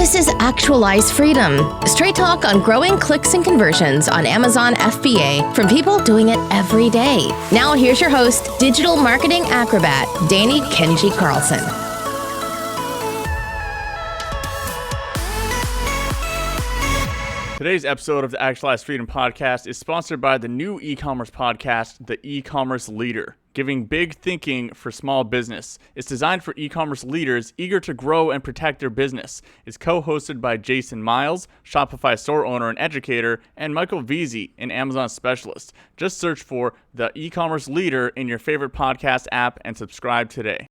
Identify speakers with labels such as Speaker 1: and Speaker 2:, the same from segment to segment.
Speaker 1: This is Actualized Freedom, straight talk on growing clicks and conversions on Amazon FBA from people doing it every day. Now here's your host, digital marketing acrobat, Danny Kenji Carlson.
Speaker 2: Today's episode of the Actualized Freedom podcast is sponsored by the new e-commerce podcast, The E-Commerce Leader, giving big thinking for small business. It's designed for e-commerce leaders eager to grow and protect their business. It's co-hosted by Jason Miles, Shopify store owner and educator, and Michael Veazey, an Amazon specialist. Just search for The E-Commerce Leader in your favorite podcast app and subscribe today.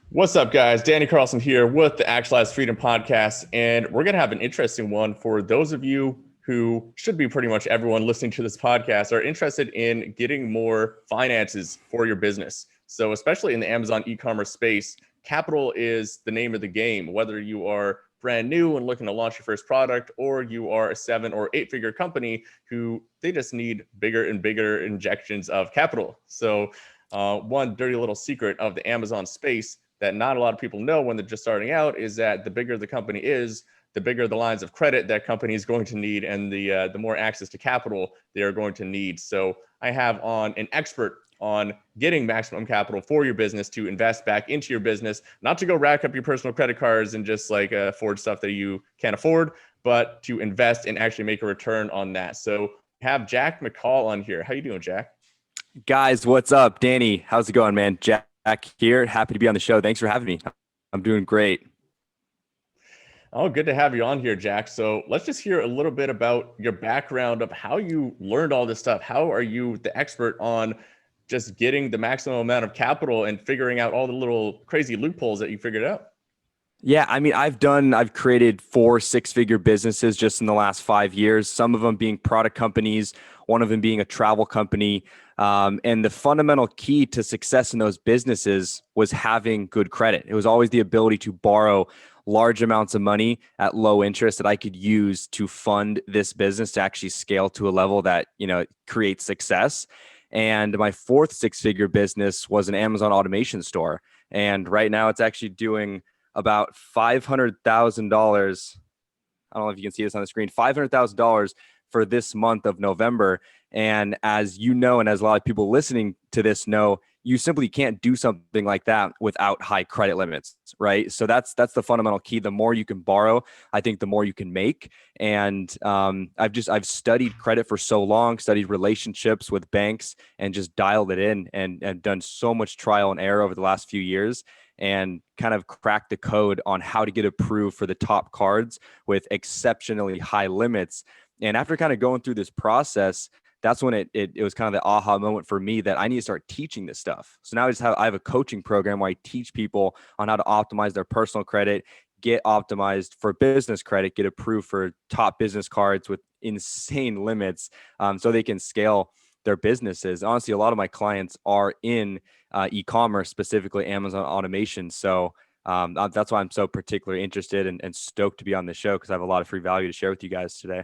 Speaker 2: What's up, guys? Danny Carlson here with the Actualized Freedom podcast, and we're going to have an interesting one for those of you who should be pretty much everyone listening to this podcast are interested in getting more finances for your business. So especially in the Amazon e-commerce space, capital is the name of the game. Whether you are brand new and looking to launch your first product, or you are a 7 or 8 figure company who they just need bigger and bigger injections of capital. So one dirty little secret of the Amazon space that not a lot of people know when they're just starting out is that the bigger the company is, the bigger the lines of credit that company is going to need, and the more access to capital they are going to need. So I have on an expert on getting maximum capital for your business to invest back into your business, not to go rack up your personal credit cards and just like afford stuff that you can't afford, but to invest and actually make a return on that. So I have Jack McColl on here. How you doing, Jack?
Speaker 3: Guys, what's up? Danny, how's it going, man? Jack here. Happy to be on the show. Thanks for having me. I'm doing great.
Speaker 2: Oh, good to have you on here, Jack. So let's just hear a little bit about your background of how you learned all this stuff. How are you the expert on just getting the maximum amount of capital and figuring out all the little crazy loopholes that you figured out?
Speaker 3: Yeah, I mean, I've created 4 6-figure businesses just in the last 5 years, some of them being product companies, one of them being a travel company. And the fundamental key to success in those businesses was having good credit. It was always the ability to borrow large amounts of money at low interest that I could use to fund this business to actually scale to a level that, creates success. And my 4th 6-figure business was an Amazon automation store. And right now it's actually doing about $500,000. I don't know if you can see this on the screen, $500,000 for this month of November. And as you know, and as a lot of people listening to this know, you simply can't do something like that without high credit limits, right? So that's the fundamental key. The more you can borrow, I think the more you can make. And I've studied credit for so long, studied relationships with banks, and just dialed it in and done so much trial and error over the last few years, and kind of cracked the code on how to get approved for the top cards with exceptionally high limits. And after kind of going through this process, that's when it was kind of the aha moment for me that I need to start teaching this stuff. So now I have a coaching program where I teach people on how to optimize their personal credit, get optimized for business credit, get approved for top business cards with insane limits, so they can scale their businesses. Honestly, a lot of my clients are in e-commerce, specifically Amazon automation. So that's why I'm so particularly interested and stoked to be on the show, because I have a lot of free value to share with you guys today.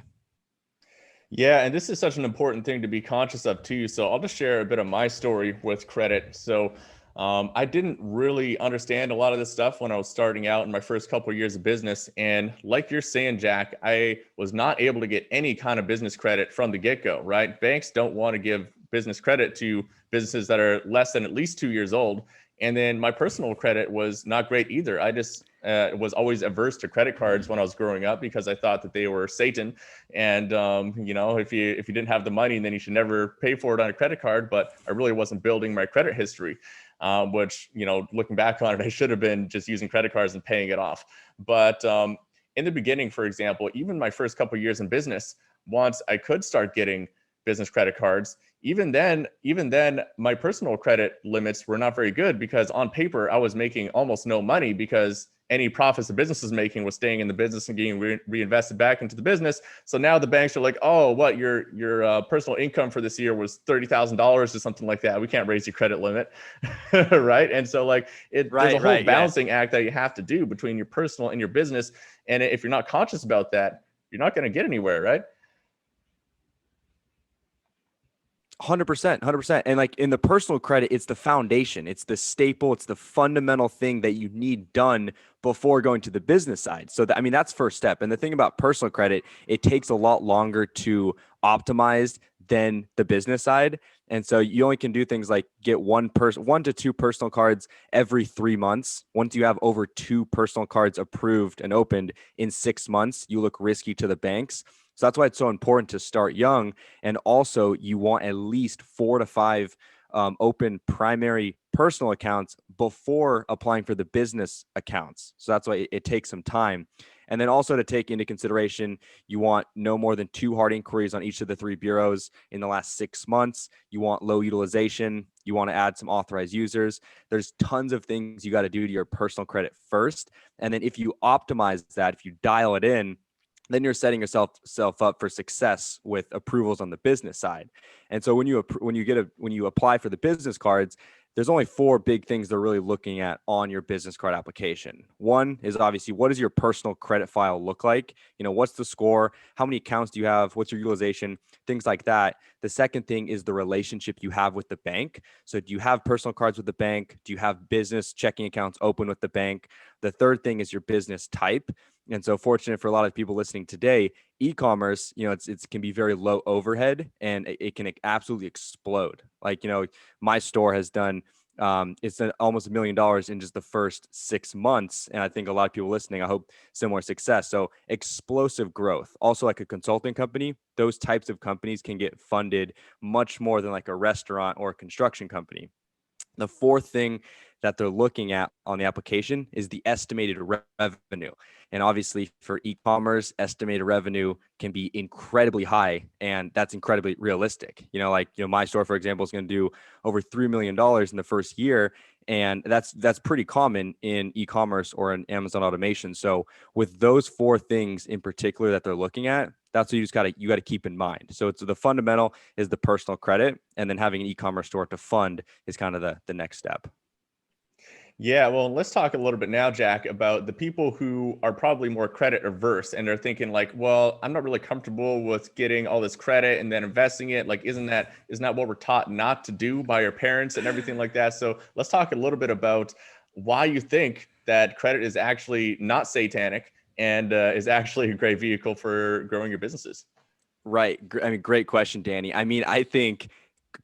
Speaker 2: Yeah, and this is such an important thing to be conscious of too. So I'll just share a bit of my story with credit. So I didn't really understand a lot of this stuff when I was starting out in my first couple of years of business. And like you're saying, Jack, I was not able to get any kind of business credit from the get-go, right? Banks don't want to give business credit to businesses that are less than at least 2 years old. And then my personal credit was not great either. I just was always averse to credit cards when I was growing up because I thought that they were Satan. And, if you didn't have the money, then you should never pay for it on a credit card. But I really wasn't building my credit history, which, looking back on it, I should have been just using credit cards and paying it off. But in the beginning, for example, even my first couple of years in business, once I could start getting business credit cards, even then, my personal credit limits were not very good, because on paper, I was making almost no money because any profits the business was making was staying in the business and getting reinvested back into the business. So now the banks are like, oh, what, your personal income for this year was $30,000 or something like that. We can't raise your credit limit, right? And so there's a whole balancing act that you have to do between your personal and your business. And if you're not conscious about that, you're not going to get anywhere, right?
Speaker 3: 100%, 100%. And like in the personal credit, it's the foundation, it's the staple, it's the fundamental thing that you need done before going to the business side. So that, I mean, that's first step. And the thing about personal credit, it takes a lot longer to optimize than the business side. And so you only can do things like get one to two personal cards every 3 months. Once you have over two personal cards approved and opened in 6 months, you look risky to the banks. So that's why it's so important to start young. And also, you want at least 4 to 5 open primary personal accounts before applying for the business accounts. So that's why it takes some time. And then also to take into consideration, you want no more than 2 hard inquiries on each of the 3 bureaus in the last 6 months. You want low utilization. You want to add some authorized users. There's tons of things you got to do to your personal credit first. And then if you optimize that, if you dial it in, then you're setting yourself up for success with approvals on the business side. And so when you apply for the business cards, there's only 4 big things they're really looking at on your business card application. One is obviously, what does your personal credit file look like? You know, what's the score? How many accounts do you have? What's your utilization? Things like that. The second thing is the relationship you have with the bank. So do you have personal cards with the bank? Do you have business checking accounts open with the bank? The third thing is your business type. And so fortunate for a lot of people listening today, e-commerce, you know, it can be very low overhead and it can absolutely explode. Like, you know, my store has done, it's done almost $1 million in just the first 6 months. And I think a lot of people listening, I hope similar success. So explosive growth. Also like a consulting company, those types of companies can get funded much more than like a restaurant or a construction company. The fourth thing that they're looking at on the application is the estimated revenue. And obviously for e-commerce, estimated revenue can be incredibly high, and that's incredibly realistic. You know, like, you know, my store, for example, is going to do over $3 million in the first year. And that's pretty common in e-commerce or in Amazon automation. So with those 4 things in particular that they're looking at, that's what you got to keep in mind. So it's the fundamental is the personal credit, and then having an e-commerce store to fund is kind of the next step.
Speaker 2: Yeah, well, let's talk a little bit now, Jack, about the people who are probably more credit averse and they're thinking like, well, I'm not really comfortable with getting all this credit and then investing it. Like, isn't that what we're taught not to do by our parents and everything like that? So let's talk a little bit about why you think that credit is actually not satanic and is actually a great vehicle for growing your businesses.
Speaker 3: Right. I mean, great question, Danny. I mean, I think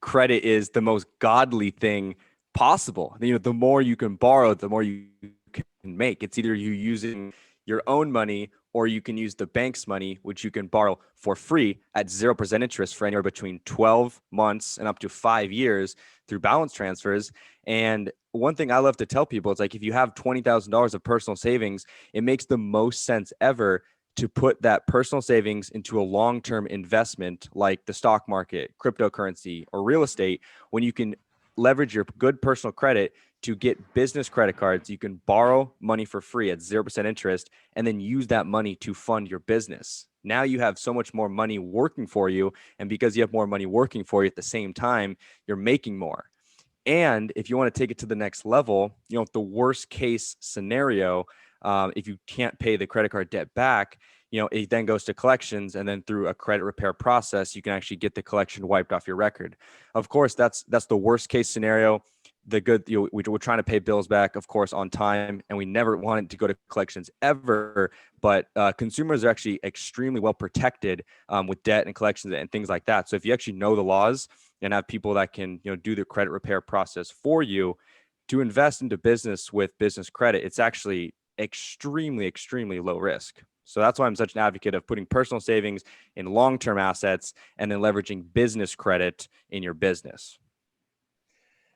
Speaker 3: credit is the most godly thing possible. You know, the more you can borrow, the more you can make. It's either you using your own money or you can use the bank's money, which you can borrow for free at 0% interest for anywhere between 12 months and up to 5 years through balance transfers. And one thing I love to tell people is like, if you have $20,000 of personal savings, it makes the most sense ever to put that personal savings into a long-term investment like the stock market, cryptocurrency, or real estate, when you can leverage your good personal credit to get business credit cards. You can borrow money for free at 0% interest and then use that money to fund your business. Now you have so much more money working for you. And because you have more money working for you at the same time, you're making more. And if you want to take it to the next level, you know, the worst case scenario, if you can't pay the credit card debt back, you know, it then goes to collections, and then through a credit repair process, you can actually get the collection wiped off your record. Of course, that's the worst case scenario. The good, you know, we're trying to pay bills back, of course, on time, and we never wanted to go to collections ever. But consumers are actually extremely well protected with debt and collections and things like that. So if you actually know the laws and have people that can, you know, do the credit repair process for you, to invest into business with business credit, it's actually extremely, extremely low risk. So that's why I'm such an advocate of putting personal savings in long-term assets and then leveraging business credit in your business.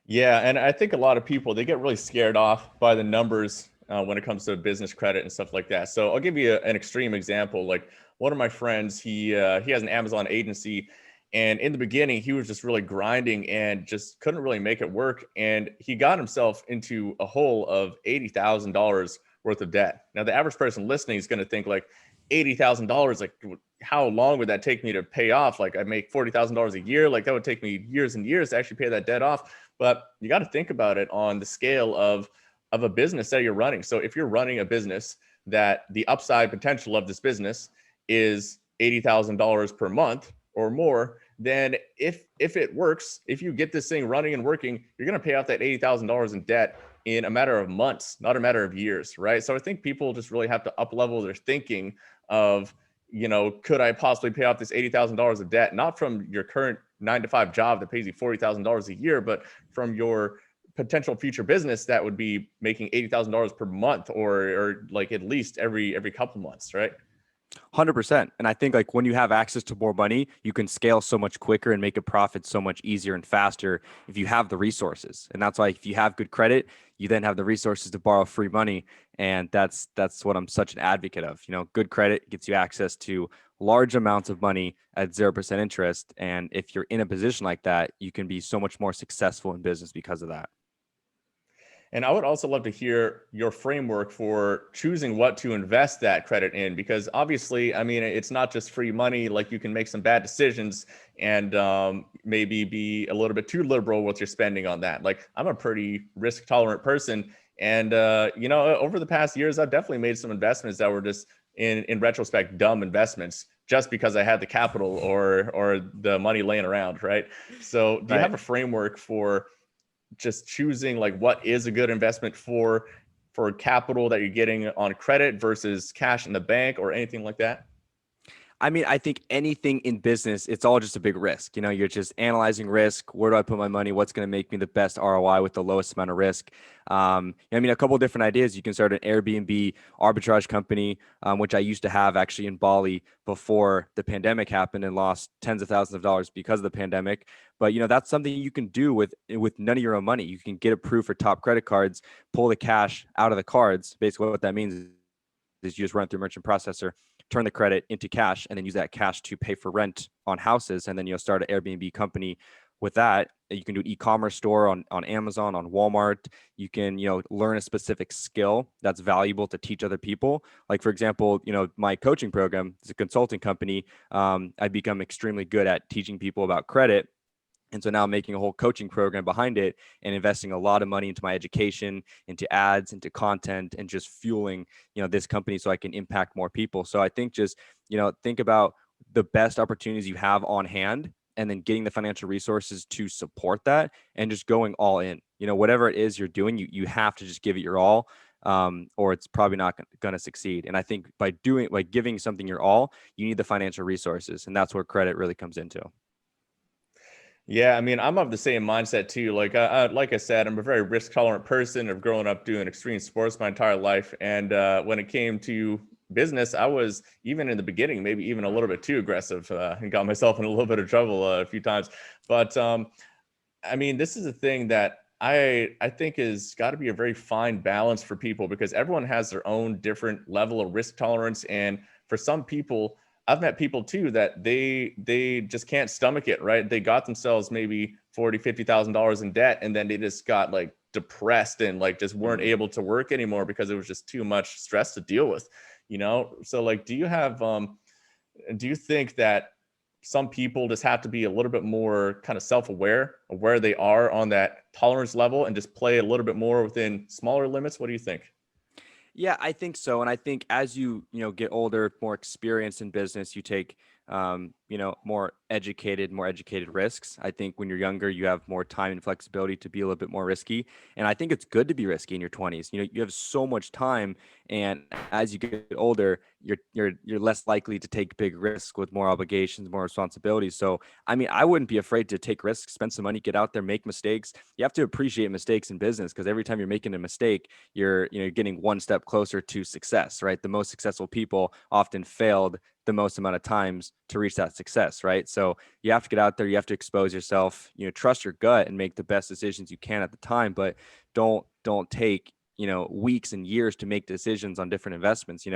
Speaker 2: Yeah, and I think a lot of people, they get really scared off by the numbers when it comes to business credit and stuff like that. So I'll give you an extreme example. Like one of my friends, he has an Amazon agency, and in the beginning, he was just really grinding and just couldn't really make it work. And he got himself into a hole of $80,000 worth of debt. Now, the average person listening is going to think like $80,000, like how long would that take me to pay off? Like I make $40,000 a year. Like that would take me years and years to actually pay that debt off. But you got to think about it on the scale of a business that you're running. So if you're running a business that the upside potential of this business is $80,000 per month or more, then if it works, if you get this thing running and working, you're going to pay off that $80,000 in debt in a matter of months, not a matter of years, right? So I think people just really have to up level their thinking of, could I possibly pay off this $80,000 of debt, not from your current 9 to 5 job that pays you $40,000 a year, but from your potential future business that would be making $80,000 per month, or like at least every couple months, right?
Speaker 3: 100%. And I think like when you have access to more money, you can scale so much quicker and make a profit so much easier and faster if you have the resources. And that's why if you have good credit, you then have the resources to borrow free money. And that's what I'm such an advocate of. Good credit gets you access to large amounts of money at 0% interest. And if you're in a position like that, you can be so much more successful in business because of that.
Speaker 2: And I would also love to hear your framework for choosing what to invest that credit in, because obviously, I mean, it's not just free money. Like, you can make some bad decisions and maybe be a little bit too liberal with your spending on that. Like, I'm a pretty risk tolerant person. And, over the past years, I've definitely made some investments that were just in retrospect, dumb investments just because I had the capital or the money laying around. Right. So do you have a framework for just choosing like what is a good investment for capital that you're getting on credit versus cash in the bank or anything like that?
Speaker 3: I mean, I think anything in business, it's all just a big risk. You're just analyzing risk. Where do I put my money? What's going to make me the best ROI with the lowest amount of risk? A couple of different ideas. You can start an Airbnb arbitrage company, which I used to have actually in Bali before the pandemic happened and lost tens of thousands of dollars because of the pandemic. But, that's something you can do with none of your own money. You can get approved for top credit cards, pull the cash out of the cards. Basically, what that means is you just run through a merchant processor, turn the credit into cash, and then use that cash to pay for rent on houses. And then you'll start an Airbnb company with that. You can do an e-commerce store on Amazon, on Walmart. You can, learn a specific skill that's valuable to teach other people. Like, for example, my coaching program is a consulting company. I've become extremely good at teaching people about credit. And so now I'm making a whole coaching program behind it and investing a lot of money into my education, into ads, into content, and just fueling, this company so I can impact more people. So I think just, think about the best opportunities you have on hand and then getting the financial resources to support that and just going all in. Whatever it is you're doing, you have to just give it your all, or it's probably not going to succeed. And I think by giving something your all, you need the financial resources. And that's where credit really comes into.
Speaker 2: Yeah, I mean, I'm of the same mindset too. Like, like I said, I'm a very risk tolerant person. I've grown up doing extreme sports my entire life, and when it came to business, I was, even in the beginning, maybe even a little bit too aggressive, and got myself in a little bit of trouble a few times. But I mean, this is a thing that I think is got to be a very fine balance for people, because everyone has their own different level of risk tolerance, and for some people, I've met people too that they just can't stomach it, right? They got themselves maybe $40,000-$50,000 in debt, and then they just got like depressed and like just weren't able to work anymore because it was just too much stress to deal with, So like, do you think that some people just have to be a little bit more kind of self-aware of where they are on that tolerance level and just play a little bit more within smaller limits? What do you think?
Speaker 3: Yeah, I think so. And I think as you get older, more experienced in business, you take more educated risks. I think when you're younger, you have more time and flexibility to be a little bit more risky. And I think it's good to be risky in your 20s. You have so much time, and as you get older, you're less likely to take big risks with more obligations, more responsibilities. So, I mean, I wouldn't be afraid to take risks, spend some money, get out there, make mistakes. You have to appreciate mistakes in business, because every time you're making a mistake, you're getting one step closer to success, right? The most successful people often failed the most amount of times to reach that success, right? So you have to get out there, you have to expose yourself, trust your gut and make the best decisions you can at the time, but don't take, weeks and years to make decisions on different investments.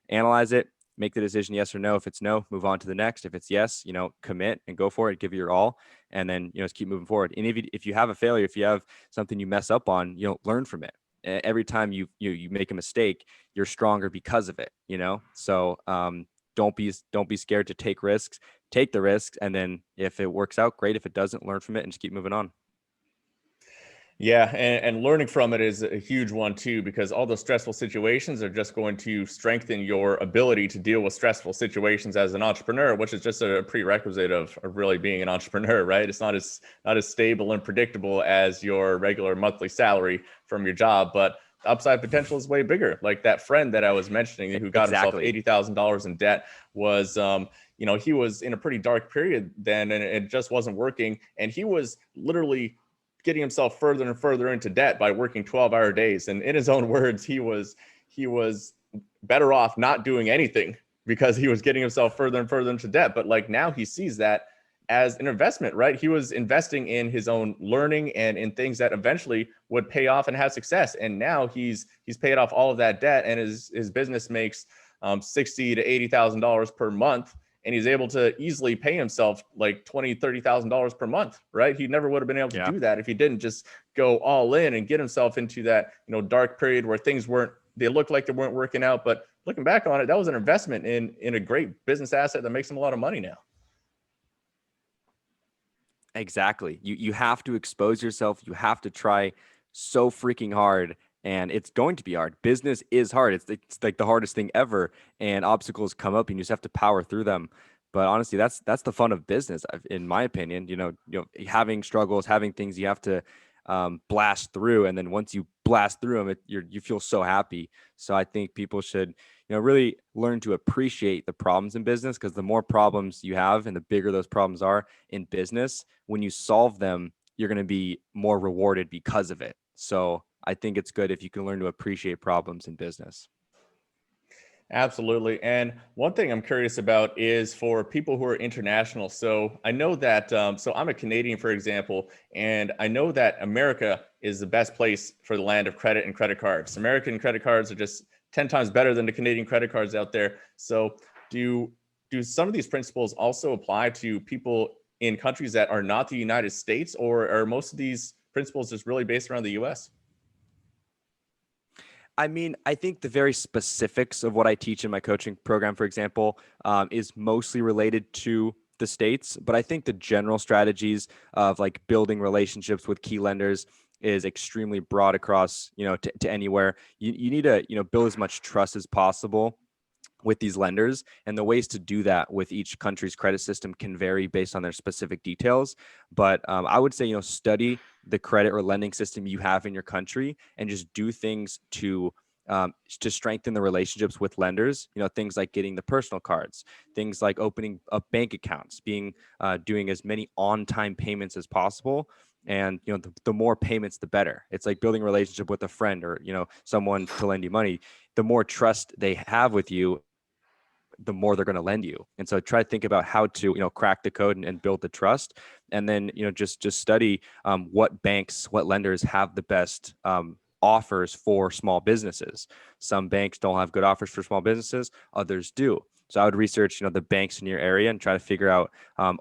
Speaker 3: Analyze it, make the decision yes or no. If it's no, move on to the next. If it's yes, commit and go for it, give it your all, and then, just keep moving forward. And if you have a failure, if you have something you mess up on, learn from it. Every time you make a mistake, you're stronger because of it, So, don't be scared to take risks, take the risks. And then if it works out, great. If it doesn't, learn from it and just keep moving on.
Speaker 2: Yeah, and learning from it is a huge one too, because all those stressful situations are just going to strengthen your ability to deal with stressful situations as an entrepreneur, which is just a prerequisite of really being an entrepreneur, right? It's not as stable and predictable as your regular monthly salary from your job, but the upside potential is way bigger. Like that friend that I was mentioning who got himself
Speaker 3: Exactly.
Speaker 2: $80,000 in debt was, he was in a pretty dark period then, and it just wasn't working, and he was literally getting himself further and further into debt by working 12-hour days. And in his own words, he was better off not doing anything because he was getting himself further and further into debt. But like now he sees that as an investment, right? He was investing in his own learning and in things that eventually would pay off and have success. And now he's paid off all of that debt, and his business makes $60,000 to $80,000 per month, and he's able to easily pay himself like $20,000 to $30,000 per month, right? He never would have been able to do that if he didn't just go all in and get himself into that, dark period where they looked like they weren't working out. But looking back on it, that was an investment in a great business asset that makes him a lot of money now.
Speaker 3: Exactly. You have to expose yourself. You have to try so freaking hard, and it's going to be hard. Business is hard. It's like the hardest thing ever, and obstacles come up, and you just have to power through them. But honestly, that's the fun of business, in my opinion. Having struggles, having things you have to blast through, and then once you blast through them, you feel so happy. So I think people should really learn to appreciate the problems in business, because the more problems you have and the bigger those problems are in business, when you solve them, you're going to be more rewarded because of it. So I think it's good if you can learn to appreciate problems in business.
Speaker 2: Absolutely. And one thing I'm curious about is for people who are international. So I know that, so I'm a Canadian, for example, and I know that America is the best place for the land of credit and credit cards. American credit cards are just 10 times better than the Canadian credit cards out there. So do some of these principles also apply to people in countries that are not the United States, or are most of these principles just really based around the US?
Speaker 3: I mean, I think the very specifics of what I teach in my coaching program, for example, is mostly related to the States. But I think the general strategies of like building relationships with key lenders is extremely broad across, to anywhere. You need to, build as much trust as possible with these lenders, and the ways to do that with each country's credit system can vary based on their specific details. But I would say, study the credit or lending system you have in your country, and just do things to strengthen the relationships with lenders. Things like getting the personal cards, things like opening up bank accounts, doing as many on-time payments as possible. And the more payments, the better. It's like building a relationship with a friend or someone to lend you money. The more trust they have with you, the more they're going to lend you. And so try to think about how to, crack the code and build the trust. And then, just study what banks, what lenders have the best offers for small businesses. Some banks don't have good offers for small businesses, others do. So I would research, the banks in your area and try to figure out,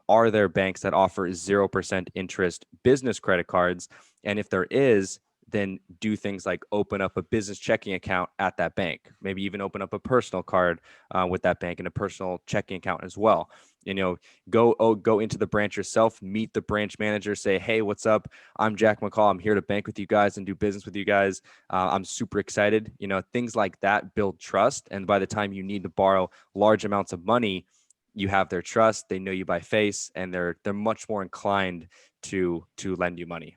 Speaker 3: are there banks that offer 0% interest business credit cards? And if there is, then do things like open up a business checking account at that bank, maybe even open up a personal card with that bank and a personal checking account as well. Go into the branch yourself, meet the branch manager, say, hey, what's up? I'm Jack McColl. I'm here to bank with you guys and do business with you guys. I'm super excited. Things like that build trust. And by the time you need to borrow large amounts of money, you have their trust. They know you by face, and they're much more inclined to lend you money.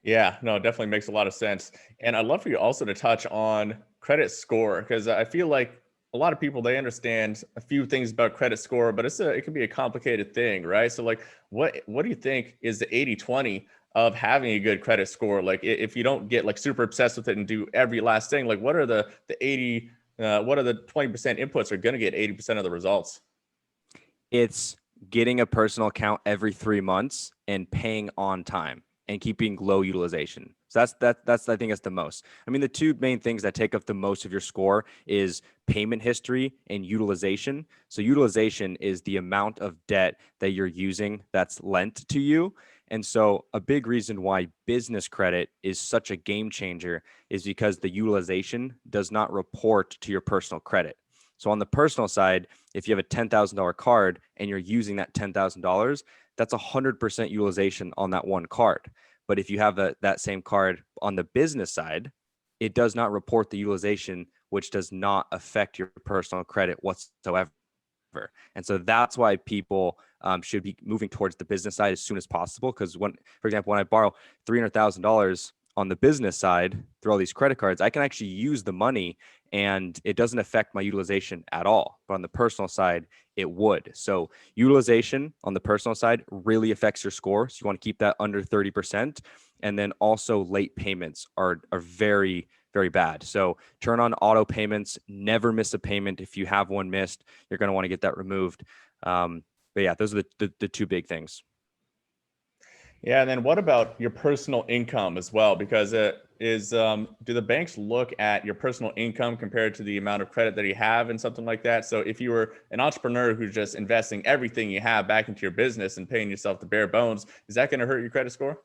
Speaker 2: Yeah, no, it definitely makes a lot of sense. And I'd love for you also to touch on credit score, because I feel like a lot of people, they understand a few things about credit score, but it can be a complicated thing, right? So like what do you think is the 80/20 of having a good credit score? Like if you don't get like super obsessed with it and do every last thing, like what are the 80 what are the 20% inputs are going to get 80% of the results?
Speaker 3: It's getting a personal account every 3 months and paying on time and keeping low utilization. So that's I think that's the most. I mean, the two main things that take up the most of your score is payment history and utilization. So utilization is the amount of debt that you're using that's lent to you. And so a big reason why business credit is such a game changer is because the utilization does not report to your personal credit. So on the personal side, if you have a $10,000 card and you're using that $10,000, that's 100% utilization on that one card. But if you have that same card on the business side, it does not report the utilization, which does not affect your personal credit whatsoever. And so that's why people should be moving towards the business side as soon as possible. Because for example, when I borrow $300,000 on the business side through all these credit cards, I can actually use the money and it doesn't affect my utilization at all. But on the personal side, it would. So utilization on the personal side really affects your score. So you want to keep that under 30%. And then also late payments are very, very bad. So turn on auto payments, never miss a payment. If you have one missed, you're going to want to get that removed. But yeah, those are the two big things.
Speaker 2: Yeah, and then what about your personal income as well? Because do the banks look at your personal income compared to the amount of credit that you have and something like that? So if you were an entrepreneur who's just investing everything you have back into your business and paying yourself the bare bones, is that going to hurt your credit score?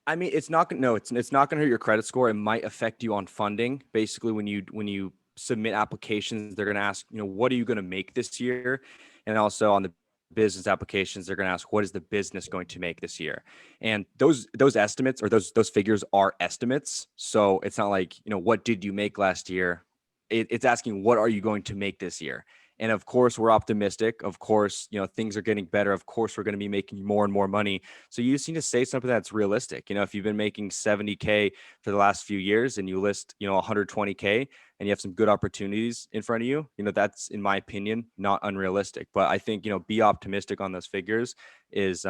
Speaker 3: I mean, it's not going to hurt your credit score. It might affect you on funding. Basically, when you submit applications, they're going to ask, what are you going to make this year? And also on the business applications, they're going to ask, what is the business going to make this year? And those estimates or those figures are estimates. So it's not like, what did you make last year? It's asking, what are you going to make this year? And of course, we're optimistic. Of course, things are getting better. Of course, we're going to be making more and more money. So you just need to say something that's realistic. If you've been making 70K for the last few years and you list, 120K and you have some good opportunities in front of you, that's, in my opinion, not unrealistic. But I think, be optimistic on those figures is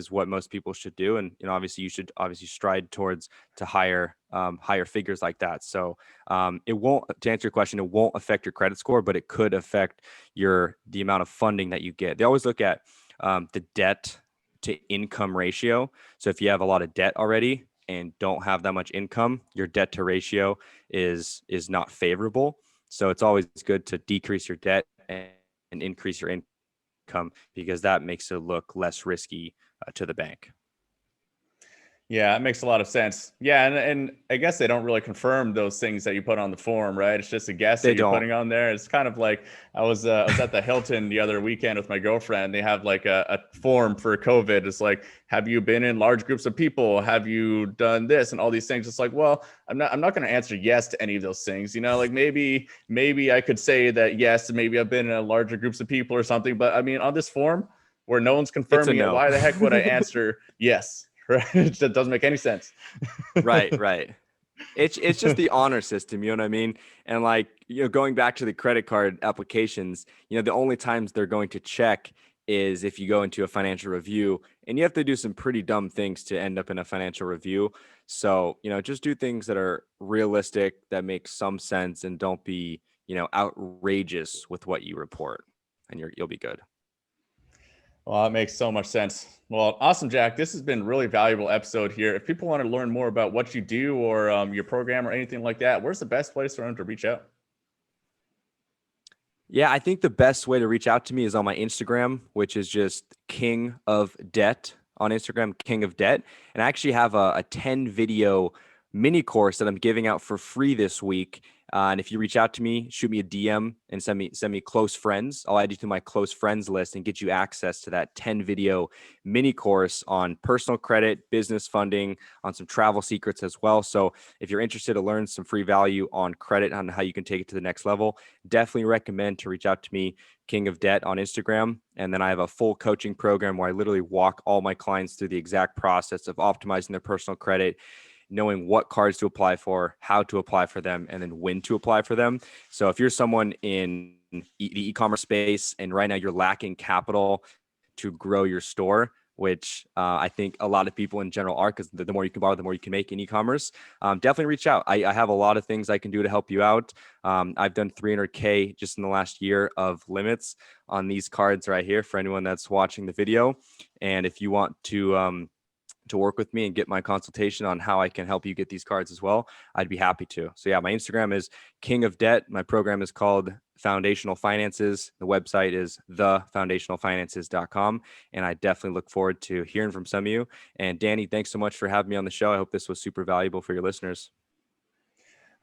Speaker 3: what most people should do. And, obviously you should stride towards to higher figures like that. So it won't, to answer your question, it won't affect your credit score, but it could affect the amount of funding that you get. They always look at the debt to income ratio. So if you have a lot of debt already and don't have that much income, your debt to ratio is not favorable. So it's always good to decrease your debt and increase your income, because that makes it look less risky to the bank.
Speaker 2: Yeah, it makes a lot of sense. Yeah, and I guess they don't really confirm those things that you put on the form, right? It's just a guess that you're putting on there. It's kind of like I was at the Hilton the other weekend with my girlfriend. They have like a form for COVID. It's like, have you been in large groups of people? Have you done this and all these things? It's like, well, I'm not going to answer yes to any of those things. Like maybe I could say that yes, maybe I've been in larger groups of people or something. But I mean, on this form where no one's confirming it, why the heck would I answer yes? Right. That doesn't make any sense.
Speaker 3: Right. It's just the honor system, you know what I mean? And like, going back to the credit card applications, the only times they're going to check is if you go into a financial review, and you have to do some pretty dumb things to end up in a financial review. So, just do things that are realistic, that make some sense, and don't be, outrageous with what you report, and you'll be good.
Speaker 2: Well, that makes so much sense. Well, awesome, Jack. This has been a really valuable episode here. If people want to learn more about what you do or your program or anything like that, where's the best place for them to reach out?
Speaker 3: Yeah, I think the best way to reach out to me is on my Instagram, which is just King of Debt on Instagram, King of Debt. And I actually have a 10 video mini course that I'm giving out for free this week. And if you reach out to me, shoot me a DM and send me close friends. I'll add you to my close friends list and get you access to that 10 video mini course on personal credit, business funding, on some travel secrets as well. So if you're interested to learn some free value on credit, on how you can take it to the next level, definitely recommend to reach out to me, King of Debt on Instagram. And then I have a full coaching program where I literally walk all my clients through the exact process of optimizing their personal credit, knowing what cards to apply for, how to apply for them, and then when to apply for them. So if you're someone in the e-commerce space and right now you're lacking capital to grow your store, which I think a lot of people in general are, because the more you can borrow, the more you can make in e-commerce, definitely reach out. I have a lot of things I can do to help you out. I've done 300K just in the last year of limits on these cards right here for anyone that's watching the video. And if you want to work with me and get my consultation on how I can help you get these cards as well, I'd be happy to. So yeah, my Instagram is King of Debt. My program is called Foundational Finances. The website is thefoundationalfinances.com. And I definitely look forward to hearing from some of you. And Danny, thanks so much for having me on the show. I hope this was super valuable for your listeners.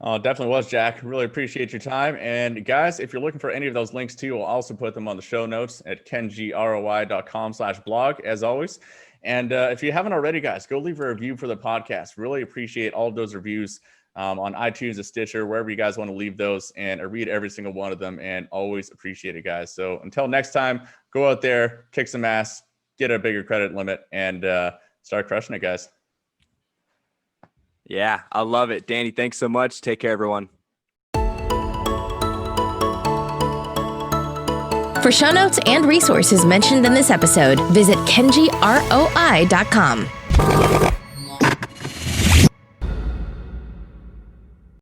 Speaker 2: Oh, definitely was, Jack. Really appreciate your time. And guys, if you're looking for any of those links too, I'll also put them on the show notes at kengroi.com/blog, as always. And if you haven't already, guys, go leave a review for the podcast. Really appreciate all of those reviews on iTunes, a Stitcher, wherever you guys want to leave those. And I read every single one of them and always appreciate it, guys. So until next time, go out there, kick some ass, get a bigger credit limit, and start crushing it, guys.
Speaker 3: Yeah, I love it. Danny, thanks so much. Take care, everyone.
Speaker 1: For show notes and resources mentioned in this episode, visit kenjiroi.com.